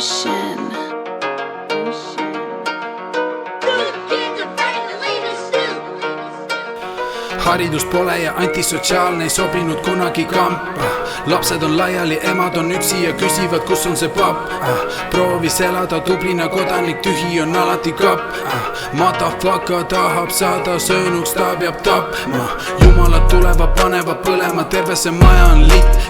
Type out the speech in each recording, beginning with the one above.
Ocean. Haridus pole ja antisotsiaalne ei sobinud kunagi kampa. Lapsed on laiali, emad on üksi ja küsivad, kus on see papp. Proovis elada tublina kodanik, tühi on alati kapp. Motherfucker tahab saada söönuks, ta peab tapma. Jumalad tulevad, panevad põlema, terve see maja on lit.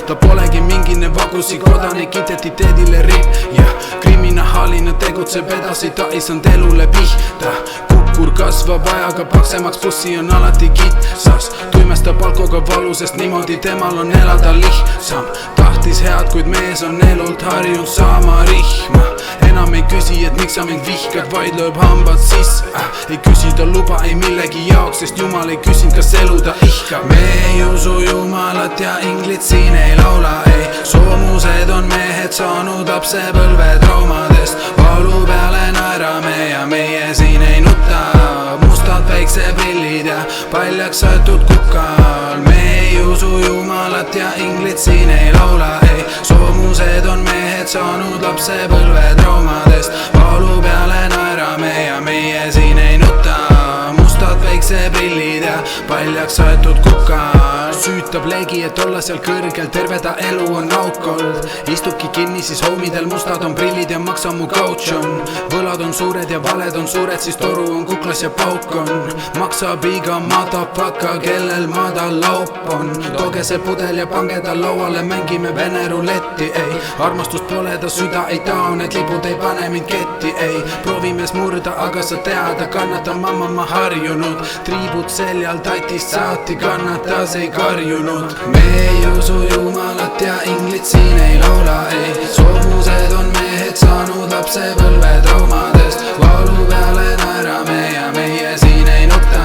Ta polegi mingine vagusi kodanik, identiteedile ripp. Kriminaalina tegutseb edasi, ta ei saanud elule pihta. Kukkur kasvab ajaga paksemaks, bussi on alati kitsas. Tuimestab alkoga valu, sest niimoodi temal on elada lihtsam. Tahtis head, kuid mees on elult harjunud saama rihma. Enam ei küsi, et miks sa mind vihkad, vaid lööb hambad sisse. Ei küsi ta luba ei millegi jaoks, sest Jumal ei küsinud, kas elu ta ihkab. Me ei usu Jumalat ja inglid siin ei laula, ei. Soomused on mehed saanud lapsepõlve traumadest. Valu peale naerame ja meie siin ei nuta. Mustad päikseprillid ja paljaks saetud kukal. Me ei usu Jumalat ja inglid siin ei laula, ei. Soomused on mehed saanud lapsepõlve traumadest. Valu peale naerame ja meie siin ei nuta. Mustad päikseprillid ja paljaks saetud kukal. Süütab legi, et olla seal kõrgel, terve ta elu on auk olnud. Istubki kinni, siis homidel mustad on prillid ja maksa mu couch on. Võlad on suured ja valed on suured, siis toru on kuklas ja pauk on. Maksab iga motherfucker, kellel madal laup on. Tooge see pudel ja pange ta lauale, mängime Vene ruletti, ei. Armastust pole, ta süda ei tao, need lipud ei pane mind ketti, ei. Proovime smurda, aga sa teada, kannatan mamma ma harjunud. Triibud seljal tatist saati, kannatas ei karjunud. Me ei usu Jumalat ja inglid siin ei laula, ei. Soomused on mehed saanud lapsepõlve traumadest. Valu peale naerame ja meie siin ei nuta.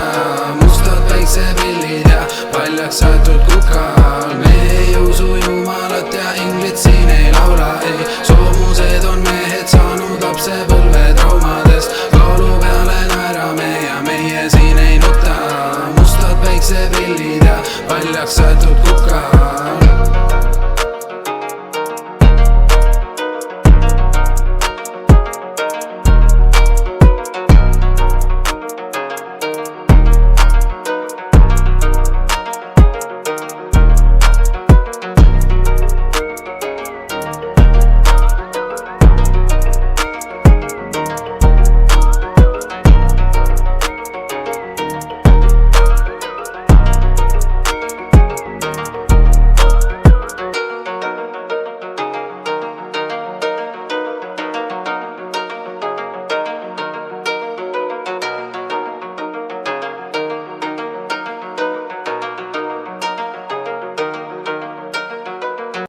Mustad päikseprillid ja paljaks saetud kukal. Me ei usu Jumalat ja inglid siin ei laula, ei. Soomused on mehed saanud lapsepõlve traumadest. Valu peale naerame ja meie siin ei nuta. Mustad päikseprillid ja paljaks saetud